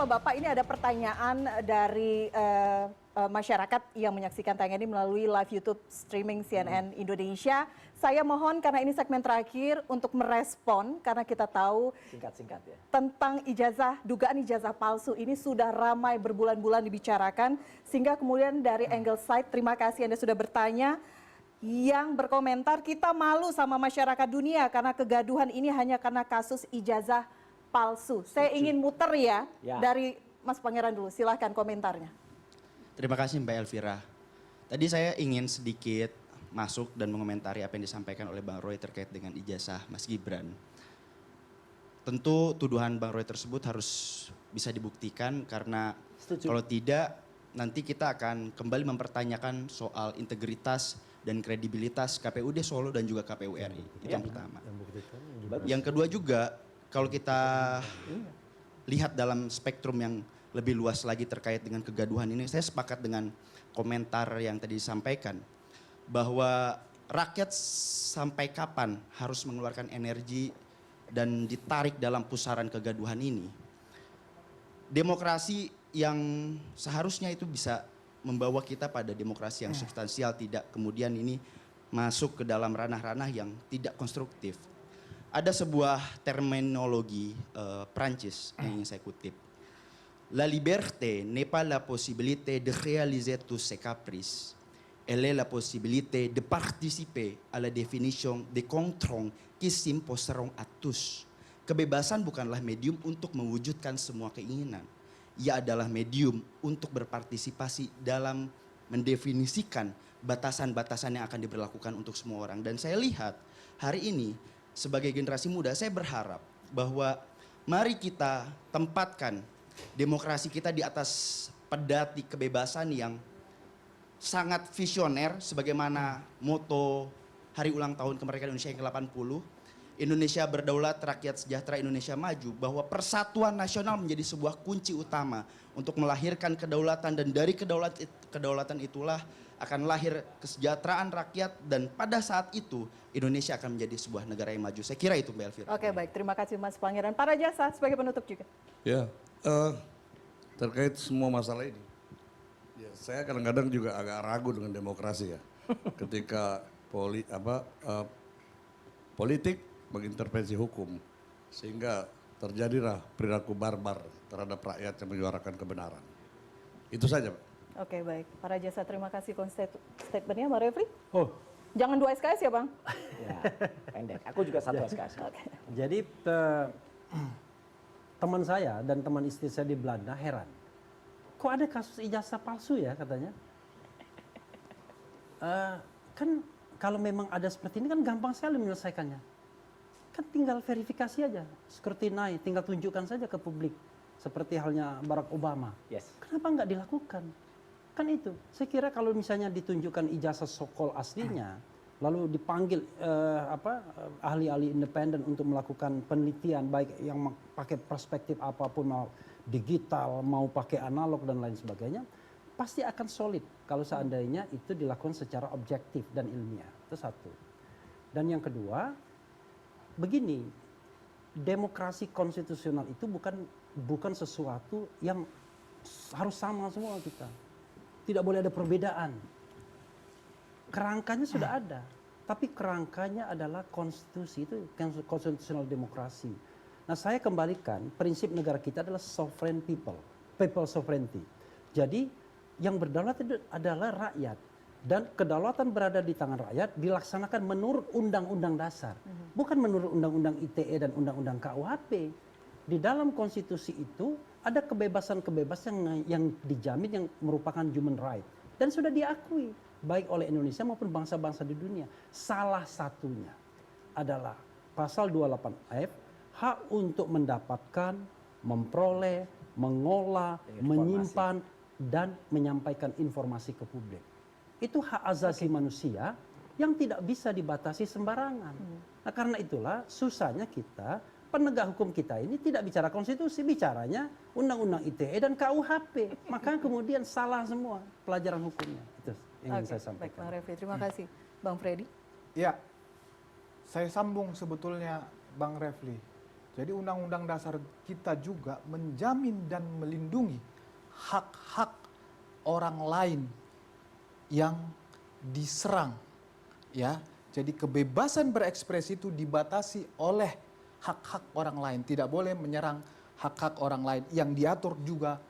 Bapak, ini ada pertanyaan dari masyarakat yang menyaksikan tayangan ini melalui live YouTube streaming CNN Indonesia. Saya mohon karena ini segmen terakhir untuk merespon karena kita tahu Singkat-singkat ya. tentang ijazah, dugaan ijazah palsu ini sudah ramai berbulan-bulan dibicarakan, sehingga kemudian dari Angle Side, terima kasih Anda sudah bertanya. Yang berkomentar, kita malu sama masyarakat dunia karena kegaduhan ini hanya karena kasus ijazah palsu. Saya ingin muter ya dari Mas Pangeran dulu, silahkan komentarnya. Terima kasih Mbak Elvira. Tadi saya ingin sedikit masuk dan mengomentari apa yang disampaikan oleh Bang Roy terkait dengan ijazah Mas Gibran. Tentu tuduhan Bang Roy tersebut harus bisa dibuktikan karena kalau tidak nanti kita akan kembali mempertanyakan soal integritas dan kredibilitas KPUD Solo dan juga KPU RI. Itu yang pertama. Yang kedua juga kalau kita lihat dalam spektrum yang lebih luas lagi terkait dengan kegaduhan ini, saya sepakat dengan komentar yang tadi disampaikan bahwa rakyat sampai kapan harus mengeluarkan energi dan ditarik dalam pusaran kegaduhan ini. Demokrasi yang seharusnya itu bisa membawa kita pada demokrasi yang substansial, tidak kemudian ini masuk ke dalam ranah-ranah yang tidak konstruktif. Ada sebuah terminologi Prancis yang ingin saya kutip. La liberté n'est pas la possibilité de réaliser tous ses caprices. Elle est la possibilité de participer à la définition des contraintes qui s'imposeront à tous. Kebebasan bukanlah medium untuk mewujudkan semua keinginan. Ia adalah medium untuk berpartisipasi dalam mendefinisikan batasan-batasan yang akan diberlakukan untuk semua orang. Dan saya lihat hari ini sebagai generasi muda, saya berharap bahwa mari kita tempatkan demokrasi kita di atas pedati kebebasan yang sangat visioner sebagaimana moto Hari Ulang Tahun Kemerdekaan Indonesia yang ke-80. Indonesia berdaulat, rakyat sejahtera, Indonesia maju, bahwa persatuan nasional menjadi sebuah kunci utama untuk melahirkan kedaulatan, dan dari kedaulatan itulah akan lahir kesejahteraan rakyat, dan pada saat itu Indonesia akan menjadi sebuah negara yang maju. Saya kira itu Mbak Elvira. Oke, baik, terima kasih Mas Pangeran. Para jasa sebagai penutup juga. Ya, terkait semua masalah ini, ya, saya kadang-kadang juga agak ragu dengan demokrasi ya. Ketika politik mengintervensi hukum, sehingga terjadilah perilaku barbar terhadap rakyat yang menyuarakan kebenaran. Itu saja, Pak. Oke, baik. Para jasa, terima kasih statementnya, Mbak Refli. Oh, Jangan 2 SKS ya, Bang? Ya, pendek. Aku juga 1 SKS. jadi teman saya dan teman istri saya di Belanda heran. Kok ada kasus ijazah palsu ya katanya? Kan kalau memang ada seperti ini kan gampang sekali menyelesaikannya. Kan tinggal verifikasi aja, scrutiny, tinggal tunjukkan saja ke publik. Seperti halnya Barack Obama. Yes. Kenapa nggak dilakukan? Kan itu, saya kira kalau misalnya ditunjukkan ijazah sokol aslinya, lalu dipanggil ahli-ahli independen untuk melakukan penelitian, baik yang pakai perspektif apapun, mau digital, mau pakai analog dan lain sebagainya, pasti akan solid kalau seandainya itu dilakukan secara objektif dan ilmiah. Itu satu. Dan yang kedua, begini, demokrasi konstitusional itu bukan sesuatu yang harus sama semua kita. Tidak boleh ada perbedaan. Kerangkanya sudah ada, tapi kerangkanya adalah konstitusi, itu constitutional demokrasi. Nah, saya kembalikan prinsip negara kita adalah sovereign people sovereignty. Jadi yang berdaulat itu adalah rakyat. Dan kedaulatan berada di tangan rakyat dilaksanakan menurut Undang-Undang Dasar. Bukan menurut Undang-Undang ITE dan Undang-Undang KUHP. Di dalam konstitusi itu ada kebebasan-kebebasan yang dijamin yang merupakan human right. Dan sudah diakui baik oleh Indonesia maupun bangsa-bangsa di dunia. Salah satunya adalah pasal 28F, hak untuk mendapatkan, memperoleh, mengolah, menyimpan, dan menyampaikan informasi ke publik. Itu hak asasi manusia yang tidak bisa dibatasi sembarangan. Nah, karena itulah susahnya kita, penegak hukum kita ini tidak bicara konstitusi, bicaranya Undang-Undang ITE dan KUHP. Maka kemudian salah semua pelajaran hukumnya. Itu yang ingin saya sampaikan. Baik, Bang Refli, terima kasih. Bang Freddy. Ya, saya sambung sebetulnya Bang Refli. Jadi Undang-Undang Dasar kita juga menjamin dan melindungi hak-hak orang lain yang diserang, ya. Jadi kebebasan berekspresi itu dibatasi oleh hak-hak orang lain, tidak boleh menyerang hak-hak orang lain yang diatur juga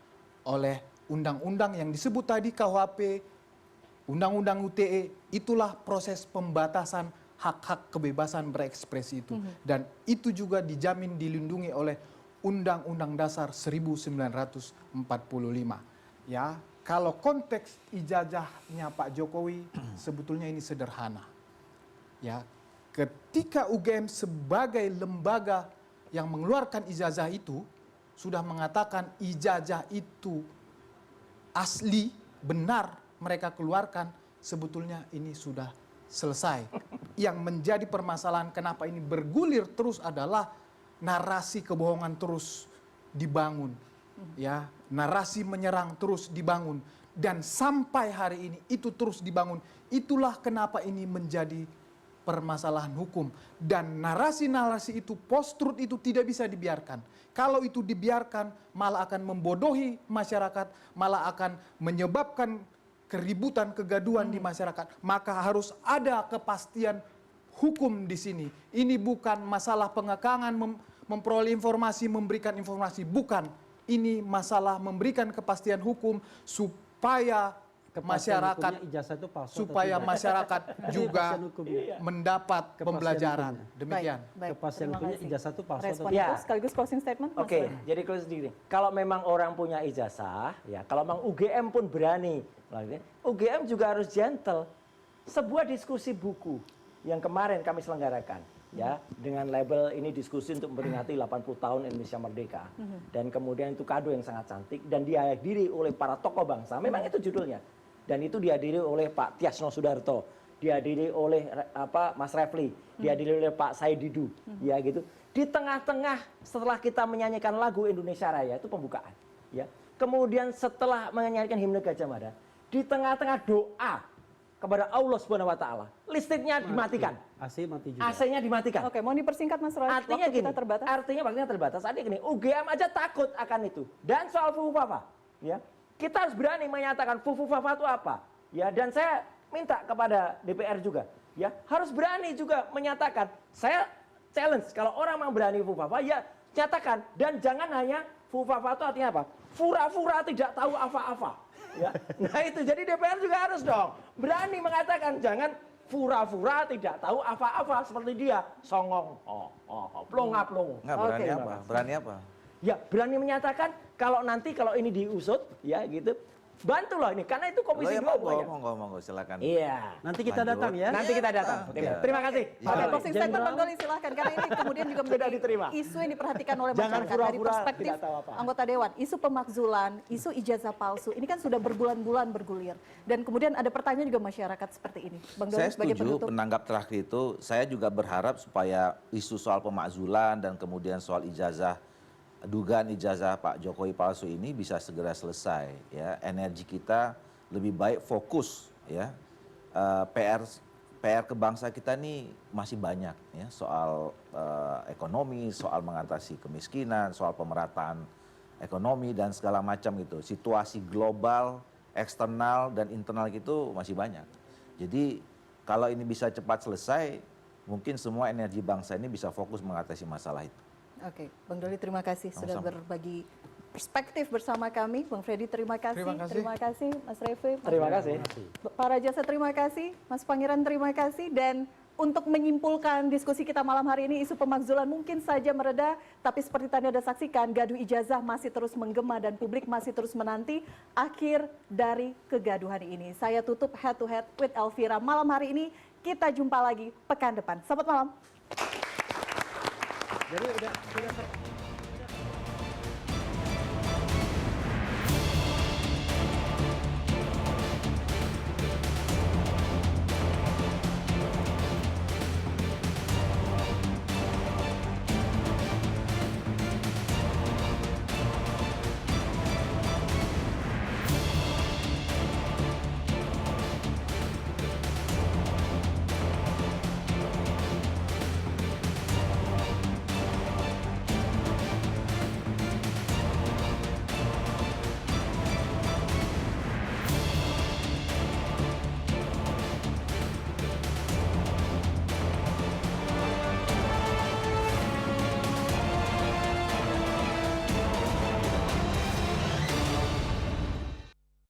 oleh undang-undang yang disebut tadi KUHP, Undang-Undang UTE. Itulah proses pembatasan hak-hak kebebasan berekspresi itu. Dan itu juga dijamin dilindungi oleh Undang-Undang Dasar 1945. Ya, kalau konteks ijazahnya Pak Jokowi sebetulnya ini sederhana. Ya, ketika UGM sebagai lembaga yang mengeluarkan ijazah itu sudah mengatakan ijazah itu asli, benar mereka keluarkan, sebetulnya ini sudah selesai. Yang menjadi permasalahan kenapa ini bergulir terus adalah narasi kebohongan terus dibangun. Ya, narasi menyerang terus dibangun dan sampai hari ini itu terus dibangun. Itulah kenapa ini menjadi permasalahan hukum dan narasi-narasi itu, post-truth itu tidak bisa dibiarkan. Kalau itu dibiarkan malah akan membodohi masyarakat, malah akan menyebabkan keributan, kegaduhan di masyarakat. Maka harus ada kepastian hukum di sini. Ini bukan masalah pengekangan, memperoleh informasi, memberikan informasi, bukan. Ini masalah memberikan kepastian hukum supaya masyarakat, ijazah itu palsu atau supaya tidak? masyarakat juga Kepastian hukumnya. mendapat Kepastian pembelajaran. hukumnya. Demikian. Kepastian terima hukumnya kasih. ijazah itu palsu atau Respon tidak? itu sekaligus closing statement. Mas Oke, Roy. jadi close gini. Kalau memang orang punya ijazah, ya kalau memang UGM pun berani, UGM juga harus gentle. Sebuah diskusi buku yang kemarin kami selenggarakan, ya dengan label ini diskusi untuk memperingati 80 tahun Indonesia Merdeka, dan kemudian itu kado yang sangat cantik dan dihadiri oleh para tokoh bangsa. Memang itu judulnya, dan itu dihadiri oleh Pak Tyasno Sudarto, dihadiri oleh Mas Refli, dihadiri oleh Pak Said Didu, ya gitu. Di tengah-tengah setelah kita menyanyikan lagu Indonesia Raya itu pembukaan, ya. Kemudian setelah menyanyikan himne Gajah Mada, di tengah-tengah doa kepada Allah Subhanahu wa taala, listriknya dimatikan. AC mati juga. AC-nya dimatikan. Oke, mau dipersingkat Mas Roy? Artinya Waktu gini, kita terbatas. artinya waktunya terbatas. Artinya gini, UGM aja takut akan itu. Dan soal Fufufafa, ya. Kita harus berani menyatakan Fufufafa itu apa, ya. Dan saya minta kepada DPR juga, ya, harus berani juga menyatakan. Saya challenge kalau orang mau berani Fufufafa, ya nyatakan. Dan jangan hanya Fufufafa itu artinya apa? Fura-fura tidak tahu apa-apa. Ya. Nah itu, jadi DPR juga harus dong berani mengatakan, jangan fura-fura tidak tahu apa-apa seperti dia songong, plong-plong. Nggak, berani Oke. apa? Berani apa? Ya berani menyatakan kalau nanti kalau ini diusut, ya gitu, bantu loh ini karena itu komisi Oh, ya, 2 bukannya. monggo, silakan. Iya. Nanti kita Lanjut. datang ya. Nanti kita datang. Oke. Terima kasih. Iya. Oke, Pak closing statement Jenderal. Bang Doli silahkan, karena ini kemudian juga Sudah menjadi diterima. isu yang diperhatikan oleh Jangan masyarakat dari pura-pura perspektif tidak tahu apa. anggota dewan. Isu pemakzulan, isu ijazah palsu, ini kan sudah berbulan-bulan bergulir. Dan kemudian ada pertanyaan juga masyarakat seperti ini. Bang Doli Saya sebagai setuju penutup. penanggap terakhir itu, saya juga berharap supaya isu soal pemakzulan dan kemudian soal ijazah, dugaan ijazah Pak Jokowi palsu ini bisa segera selesai. Ya, energi kita lebih baik fokus, ya. PR kebangsa kita ini masih banyak, ya, soal ekonomi, soal mengatasi kemiskinan, soal pemerataan ekonomi dan segala macam gitu. Situasi global, eksternal dan internal itu masih banyak. Jadi kalau ini bisa cepat selesai, mungkin semua energi bangsa ini bisa fokus mengatasi masalah itu. Oke, Bang Doli terima kasih sudah Sama-sama. berbagi perspektif bersama kami. Bang Freddy terima kasih. Terima kasih. Mas Refli. Mas Terima kasih. Para jasa terima kasih, Mas Pangeran terima kasih, dan untuk menyimpulkan diskusi kita malam hari ini, isu pemakzulan mungkin saja mereda, tapi seperti tadi Anda saksikan, gaduh ijazah masih terus menggema dan publik masih terus menanti akhir dari kegaduhan ini. Saya tutup Head to Head with Elvira malam hari ini, kita jumpa lagi pekan depan. Selamat malam. Jadi udah